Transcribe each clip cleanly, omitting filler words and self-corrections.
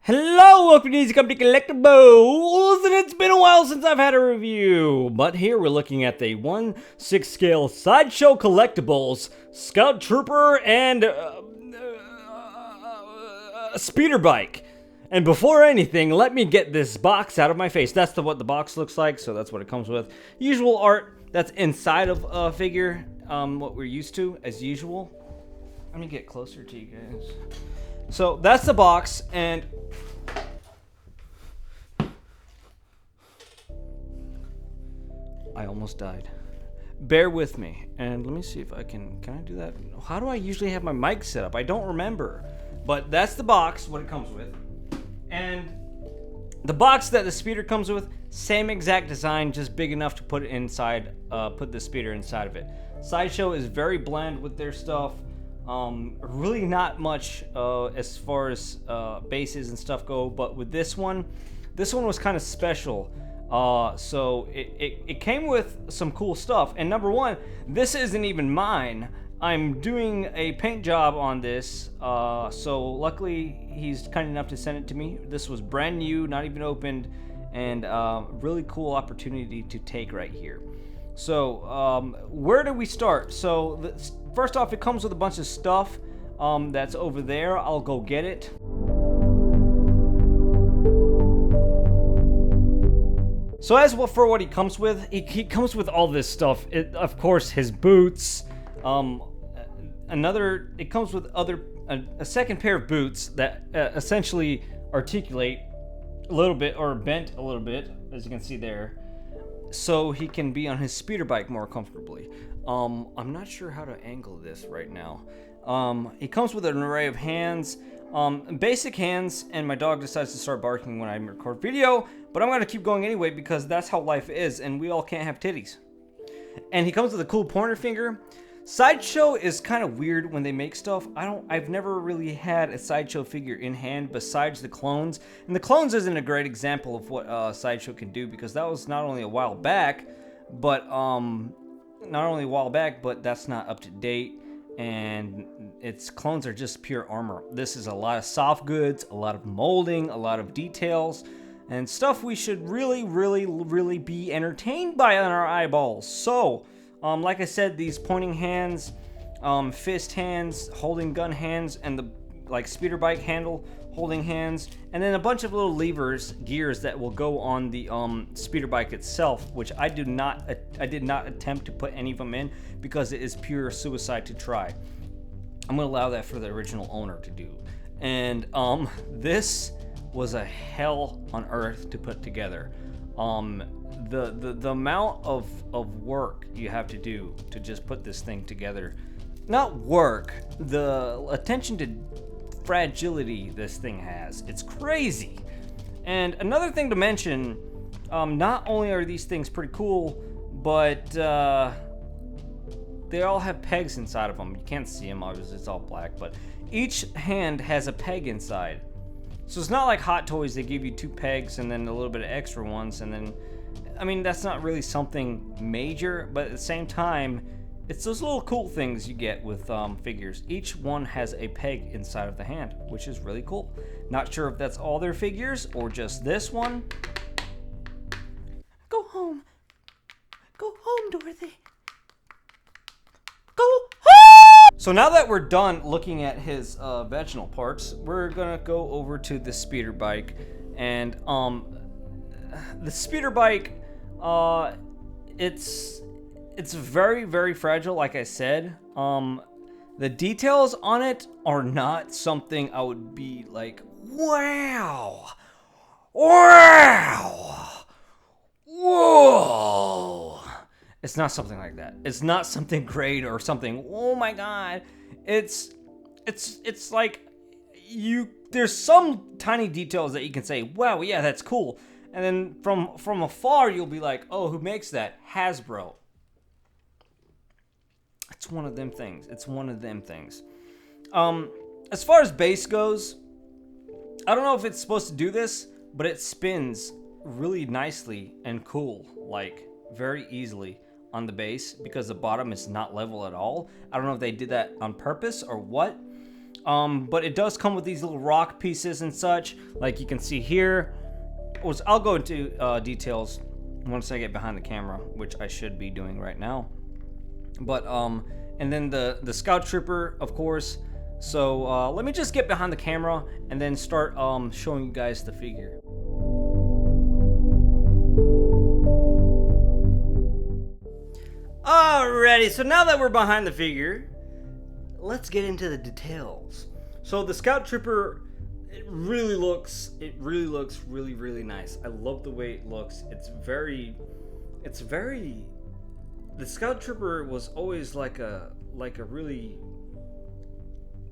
Hello, welcome to Easy Company Collectibles, and it's been a while since I've had a review, but here we're looking at the 1/6 scale Sideshow Collectibles Scout Trooper and speeder bike. And before anything, let me get this box out of my face. That's what the box looks like, so that's what it comes with. Usual art that's inside of a figure, what we're used to as usual. Let me get closer to you guys. So that's the box, and I almost died. Bear with me, and let me see if can I do that? How do I usually have my mic set up? I don't remember, but that's the box, what it comes with. And the box that the speeder comes with, same exact design, just big enough to put it inside, put the speeder inside of it. Sideshow is very bland with their stuff. Really not much as far as bases and stuff go, but with this one was kind of special. So it came with some cool stuff. And number one, this isn't even mine. I'm doing a paint job on this, so luckily he's kind enough to send it to me. This was brand new, not even opened, and really cool opportunity to take right here. So where do we start? So first off, it comes with a bunch of stuff that's over there. I'll go get it. So as for what he comes with, he comes with all this stuff. Of course, his boots. It comes with a second pair of boots that essentially articulate a little bit, or bent a little bit, as you can see there, so he can be on his speeder bike more comfortably. I'm not sure how to angle this right now. He comes with an array of hands, basic hands, and my dog decides to start barking when I record video, but I'm going to keep going anyway because that's how life is, and we all can't have titties. And he comes with a cool pointer finger. Sideshow is kind of weird when they make stuff. I've never really had a Sideshow figure in hand besides the clones. And the clones isn't a great example of what Sideshow can do, because that was not only a while back, but that's not up to date. And its clones are just pure armor. This is a lot of soft goods, a lot of molding, a lot of details, and stuff we should really, really, really be entertained by on our eyeballs. So, like I said, these pointing hands, fist hands, holding gun hands, and the speeder bike handle holding hands, and then a bunch of little levers, gears that will go on the speeder bike itself, which I did not attempt to put any of them in because it is pure suicide to try. I'm gonna allow that for the original owner to do. And this was a hell on earth to put together. The amount of work you have to do to just put this thing together. Not work, the attention to fragility this thing has. It's crazy. And another thing to mention, not only are these things pretty cool, but they all have pegs inside of them. You can't see them, obviously, it's all black, but each hand has a peg inside. So it's not like Hot Toys, they give you 2 pegs and then a little bit of extra ones, and then, I mean, that's not really something major, but at the same time, it's those little cool things you get with figures. Each one has a peg inside of the hand, which is really cool. Not sure if that's all their figures or just this one. Go home. Go home, Dorothy. Go home! So now that we're done looking at his vaginal parts, we're gonna go over to the speeder bike. And the speeder bike, it's very, very fragile, like I said. The details on it are not something I would be like, wow, whoa. It's not something like that. It's not something great or something, oh my god. It's like, there's some tiny details that you can say, wow, yeah, that's cool. And then from afar, you'll be like, oh, who makes that? Hasbro. It's one of them things. It's one of them things. As far as base goes, I don't know if it's supposed to do this, but it spins really nicely and cool, like very easily on the base, because the bottom is not level at all. I don't know if they did that on purpose or what. But it does come with these little rock pieces and such, like you can see here. I'll go into details once I get behind the camera, which I should be doing right now. But and then the Scout Trooper, of course. So let me just get behind the camera and then start showing you guys the figure. Alrighty, so now that we're behind the figure, let's get into the details. So the Scout Trooper, it really looks really, really nice. I love the way it looks. It's very, the Scout Trooper was always like a really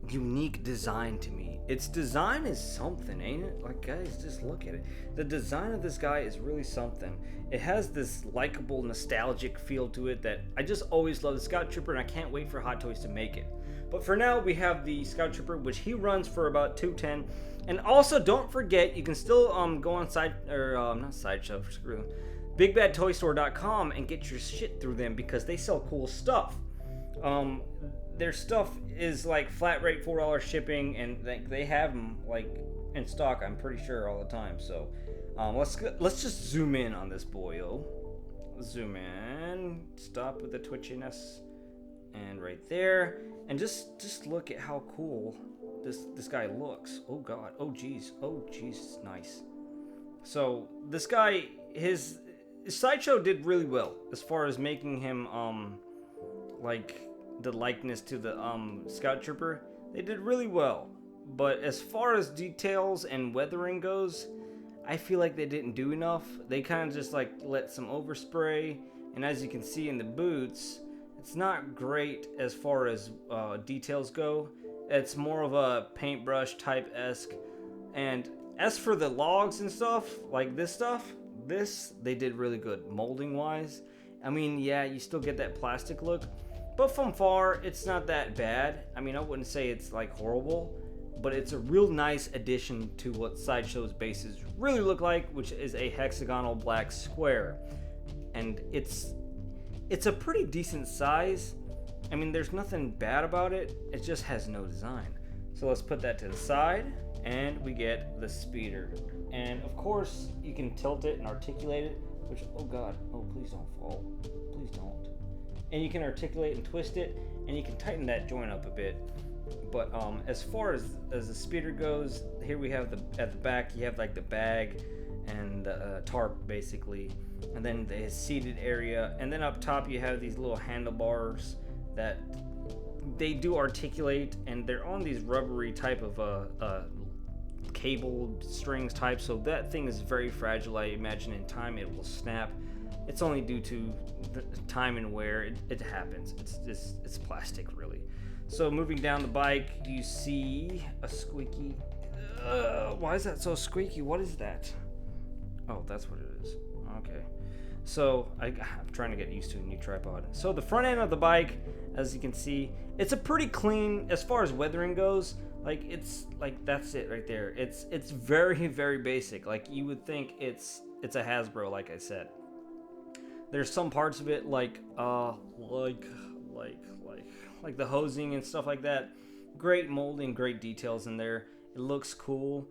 unique design to me. Its design is something, ain't it? Like, guys, just look at it. The design of this guy is really something. It has this likable, nostalgic feel to it that I just always love the Scout Trooper, and I can't wait for Hot Toys to make it. But for now, we have the Scout Trooper, which he runs for about $210. And also, don't forget, you can still go on not Sideshow, screw them, BigBadToyStore.com and get your shit through them, because they sell cool stuff. Their stuff is like flat rate $4 shipping, and they have them like in stock, I'm pretty sure, all the time. So let's just zoom in on this boyo. Zoom in, stop with the twitchiness, and right there, and just look at how cool this guy looks. Oh god, oh geez, nice. So this guy, his Sideshow did really well as far as making him like the likeness to the Scout Trooper. They did really well. But as far as details and weathering goes, I feel like they didn't do enough. They kind of just like let some overspray, and as you can see in the boots, it's not great as far as details go. It's more of a paintbrush type-esque. And as for the logs and stuff, like this stuff, they did really good molding wise. I mean, yeah, you still get that plastic look, but from far, it's not that bad. I mean, I wouldn't say it's like horrible, but it's a real nice addition to what Sideshow's bases really look like, which is a hexagonal black square. And it's a pretty decent size. I mean, there's nothing bad about it. It just has no design. So let's put that to the side, and we get the speeder. And of course, you can tilt it and articulate it, which, oh god, oh please don't fall. Please don't. And you can articulate and twist it, and you can tighten that joint up a bit. But as far as the speeder goes, here we have at the back, you have like the bag and the tarp basically, and then the seated area, and then up top you have these little handlebars that they do articulate, and they're on these rubbery type of cable strings type, so that thing is very fragile. I imagine in time it will snap. It's only due to the time and wear. It happens. It's plastic really. So moving down the bike, do you see a squeaky? Why is that so squeaky? What is that? Oh, that's what it is. Okay. So I'm trying to get used to a new tripod. So the front end of the bike, as you can see, it's a pretty clean as far as weathering goes. Like it's like that's it right there. It's very very basic. Like you would think it's a Hasbro, like I said. There's some parts of it like the hosing and stuff like that. Great molding, great details in there. It looks cool.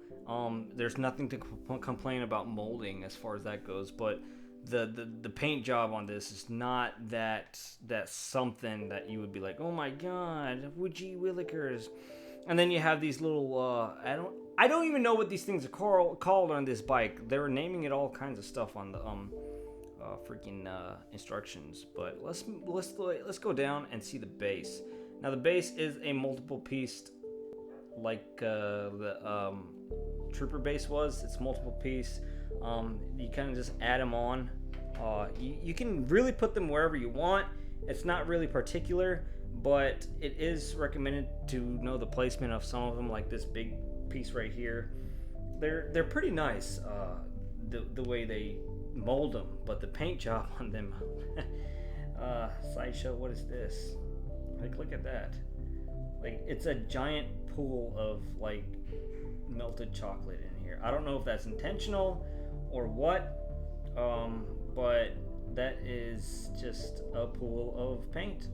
There's nothing to complain about molding as far as that goes, but the paint job on this is not that something that you would be like, oh my god, woody willikers. And then you have these little I don't even know what these things are called on this bike. They were naming it all kinds of stuff on the freaking instructions. But let's go down and see the base. Now the base is a multiple piece, like the Trooper base was. It's multiple piece. You kind of just add them on. You can really put them wherever you want. It's not really particular, but it is recommended to know the placement of some of them, like this big piece right here. They're pretty nice, the way they mold them, but the paint job on them. Sideshow, what is this? Like, look at that. Like, it's a giant pool of like melted chocolate in here. I don't know if that's intentional or what, but that is just a pool of paint.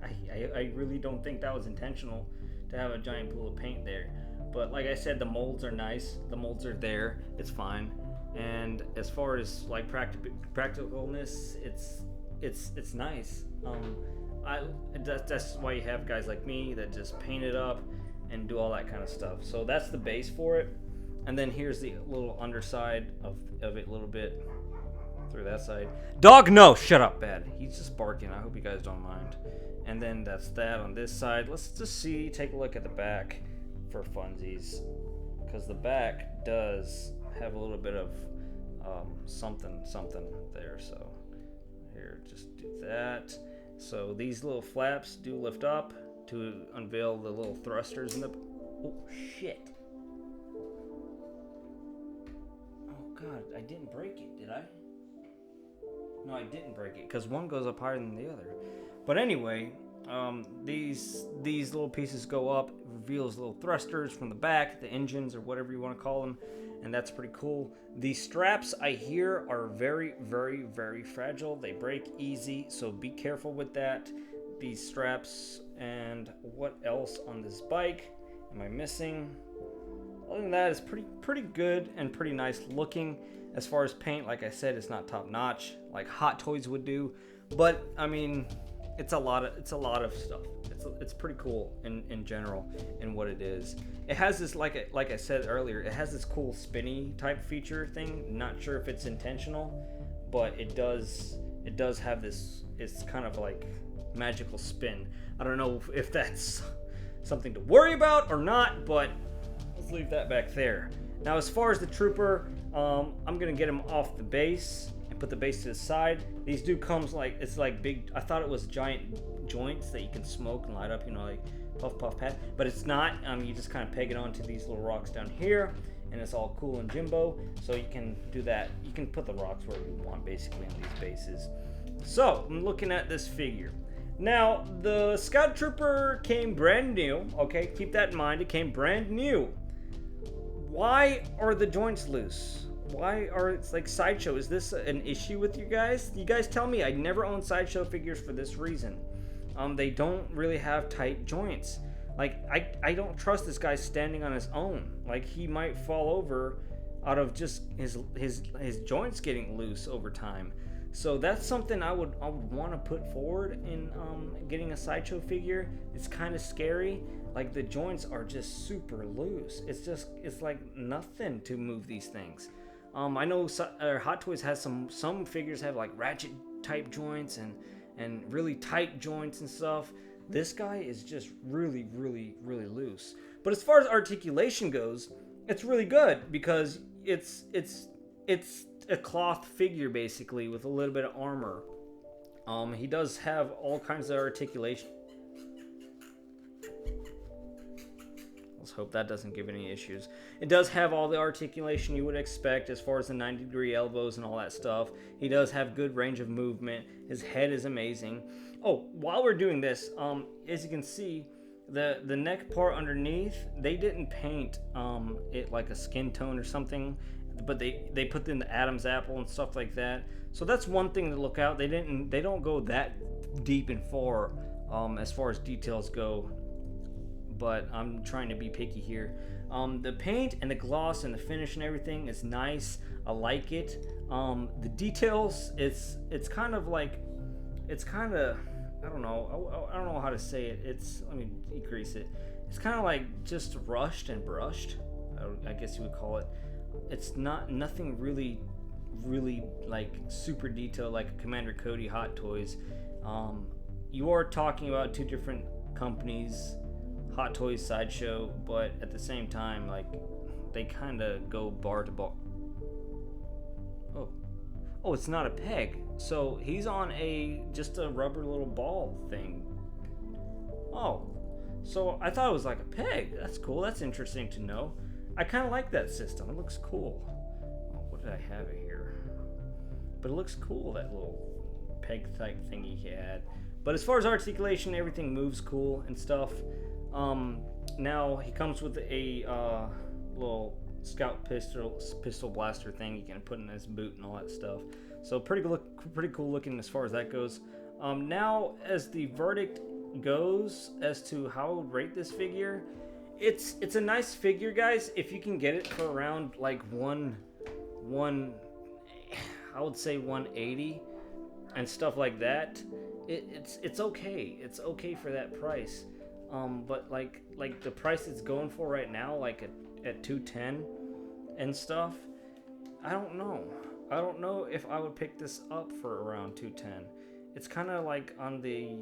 I really don't think that was intentional to have a giant pool of paint there. But like I said, the molds are nice. The molds are there. It's fine. And as far as like practicalness, it's nice. That's why you have guys like me that just paint it up and do all that kind of stuff. So that's the base for it. And then here's the little underside of it a little bit through that side. Dog, no, shut up, bad. He's just barking. I hope you guys don't mind. And then that's that on this side. Let's just take a look at the back for funsies, because the back does have a little bit of something there. So here, just do that. So these little flaps do lift up to unveil the little thrusters in the. Oh shit! Oh god, I didn't break it, did I? No, I didn't break it, because one goes up higher than the other. But anyway, these little pieces go up, reveals little thrusters from the back, the engines or whatever you want to call them, and that's pretty cool. The straps, I hear, are very, very, very fragile. They break easy, so be careful with that. These straps, and what else on this bike am I missing? Other than that, it's pretty good and pretty nice looking. As far as paint, like I said, it's not top notch like Hot Toys would do, but I mean, it's a lot of stuff. It's pretty cool in general in what it is. It has this, like I said earlier, it has this cool spinny type feature thing. Not sure if it's intentional, but it does have this. It's kind of like magical spin. I don't know if that's something to worry about or not, but let's leave that back there. Now, as far as the trooper, I'm gonna get him off the base and put the base to the side. These do comes like, it's like big, I thought it was giant joints that you can smoke and light up, you know, like puff puff pass, but it's not. You just kind of peg it onto these little rocks down here, and it's all cool and Jimbo, so you can do that. You can put the rocks wherever you want, basically, on these bases. So, I'm looking at this figure. Now, the Scout Trooper came brand new, okay? Keep that in mind, it came brand new. Why are the joints loose? Why are it's like Sideshow? Is this an issue with you guys? You guys tell me. I never owned Sideshow figures for this reason. They don't really have tight joints. Like, I don't trust this guy standing on his own. Like, he might fall over out of just his joints getting loose over time. So that's something I would want to put forward in getting a Sideshow figure. It's kind of scary. Like, the joints are just super loose. It's like nothing to move these things. I know Hot Toys has some figures have like ratchet type joints and really tight joints and stuff. This guy is just really, really, really loose. But as far as articulation goes, it's really good because it's a cloth figure basically with a little bit of armor. He does have all kinds of articulation. Let's hope that doesn't give any issues. It does have all the articulation you would expect as far as the 90-degree elbows and all that stuff. He does have good range of movement. His head is amazing. Oh, while we're doing this, as you can see, the neck part underneath, they didn't paint it like a skin tone or something, but they put in the Adam's apple and stuff like that. So that's one thing to look out. They don't go that deep and far as far as details go. But I'm trying to be picky here. The paint and the gloss and the finish and everything is nice. I like it. The details, it's kind of I don't know how to say it. Let me decrease it. It's kind of like just rushed and brushed, I guess you would call it. It's nothing really like super detailed like a Commander Cody Hot Toys. You are talking about two different companies, Hot Toys, Sideshow, but at the same time, like, they kind of go bar to bar. Oh, it's not a peg. So he's on just a rubber little ball thing. Oh, so I thought it was like a peg. That's cool. That's interesting to know. I kind of like that system. It looks cool. Oh, what did I have it here? But it looks cool, that little peg type thingy he had. But as far as articulation, everything moves cool and stuff. Now he comes with a little scout pistol blaster thing you can put in his boot and all that stuff. So pretty cool looking as far as that goes. Now as the verdict goes as to how I would rate this figure, it's a nice figure, guys. If you can get it for around like I would say 180 and stuff like that, it's okay. It's okay for that price. But like the price it's going for right now, like at 210 and stuff, I don't know if I would pick this up for around 210. It's kind of like on the,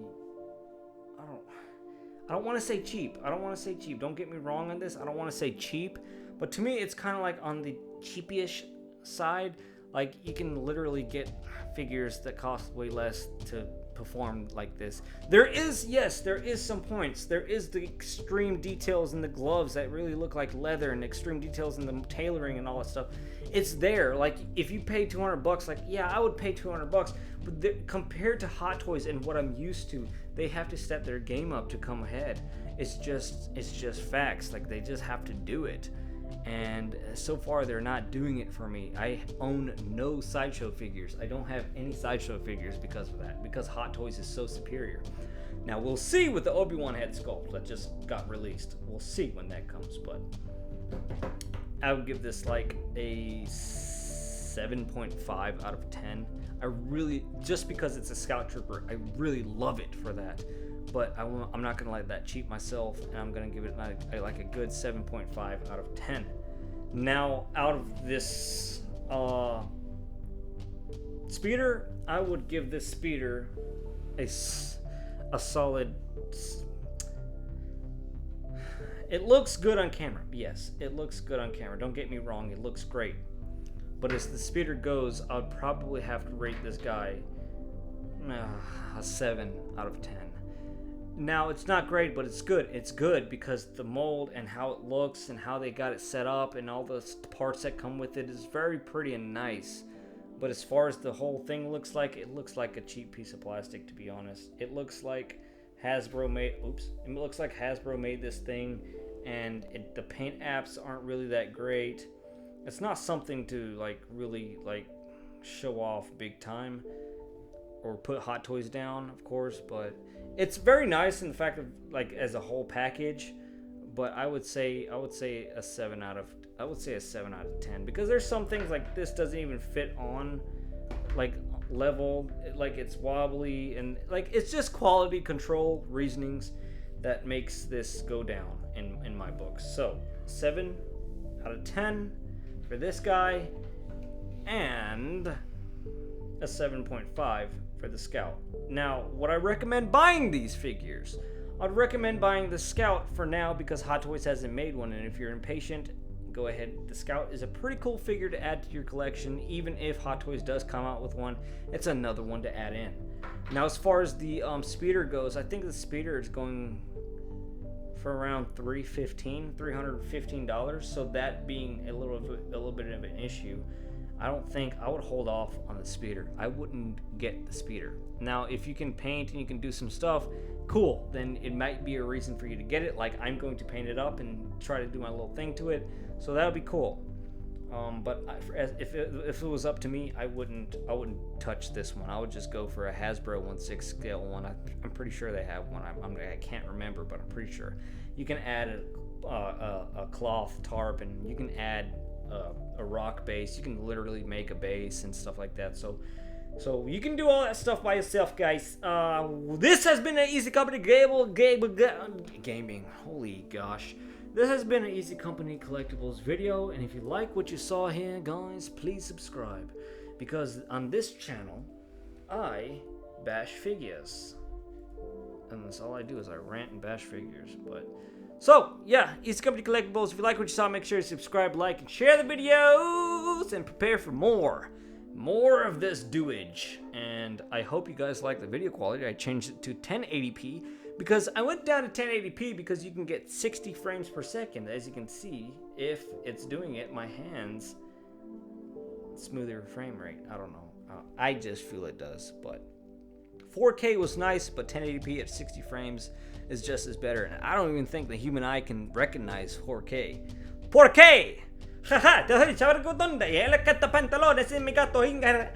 I don't want to say cheap. Don't get me wrong on this. I don't want to say cheap, but to me it's kind of like on the cheapyish side. Like, you can literally get figures that cost way less to perform like this. There is some points. There is the extreme details in the gloves that really look like leather, and extreme details in the tailoring and all that stuff. It's there. Like, if you pay $200, like, yeah, I would pay $200, but compared to Hot Toys and what I'm used to, they have to step their game up to come ahead. It's just facts. Like, they just have to do it. And so far they're not doing it for me. I own no Sideshow figures. I don't have any Sideshow figures because of that, because Hot Toys is so superior. Now we'll see with the Obi-Wan head sculpt that just got released. We'll see when that comes, but I would give this like a 7.5 out of 10. I really, just because it's a Scout Trooper, I really love it for that. But I'm not gonna let that cheat myself, and I'm gonna give it like a good 7.5 out of 10. Now, out of this speeder, I would give this speeder a solid It looks good on camera. Yes, it looks good on camera. Don't get me wrong, it looks great. But as the speeder goes, I'd probably have to rate this guy a 7 out of 10. Now, it's not great, but it's good. It's good because the mold and how it looks and how they got it set up and all the parts that come with it is very pretty and nice. But as far as the whole thing looks like, it looks like a cheap piece of plastic, to be honest. It looks like Hasbro made, it looks like Hasbro made this thing, and the paint apps aren't really that great. It's not something to like really like show off big time or put Hot Toys down, of course, but it's very nice in the fact of like as a whole package. But I would say a 7 out of 10 because there's some things like this doesn't even fit on like level, like it's wobbly and like it's just quality control reasonings that makes this go down in my books. So 7 out of 10 for this guy and a 7.5 for the Scout. Now, would I recommend buying these figures? I'd recommend buying the Scout for now because Hot Toys hasn't made one, and if you're impatient, go ahead. The Scout is a pretty cool figure to add to your collection. Even if Hot Toys does come out with one, it's another one to add in. Now, as far as the speeder goes, I think the speeder is going for around $315. So that being a little bit of an issue, I don't think I would hold off on the speeder. I wouldn't get the speeder. Now, if you can paint and you can do some stuff, cool. Then it might be a reason for you to get it. Like I'm going to paint it up and try to do my little thing to it. So that would be cool. But if it was up to me, I wouldn't touch this one. I would just go for a Hasbro 1/6 scale one. I'm pretty sure they have one. I can't remember, but I'm pretty sure. You can add a cloth tarp, and you can add a rock base. You can literally make a base and stuff like that. So you can do all that stuff by yourself, guys. This has been an Easy Company Gaming. Holy gosh. This has been an Easy Company Collectibles video, and if you like what you saw here, guys, please subscribe. Because on this channel, I bash figures. And that's all I do is I rant and bash figures. So, yeah, Easy Company Collectibles. If you like what you saw, make sure to subscribe, like, and share the videos, and prepare for more of this doage. And I hope you guys like the video quality. I changed it to 1080p because I went down to 1080p because you can get 60 frames per second. As you can see, if it's doing it, my hands, smoother frame rate. I don't know. I just feel it does, but 4K was nice, but 1080p at 60 frames is just as better. And I don't even think the human eye can recognize 4K. 4K! Haha, te ho dicho, ¿dónde? Y él canta pantalones y mi gato hinga.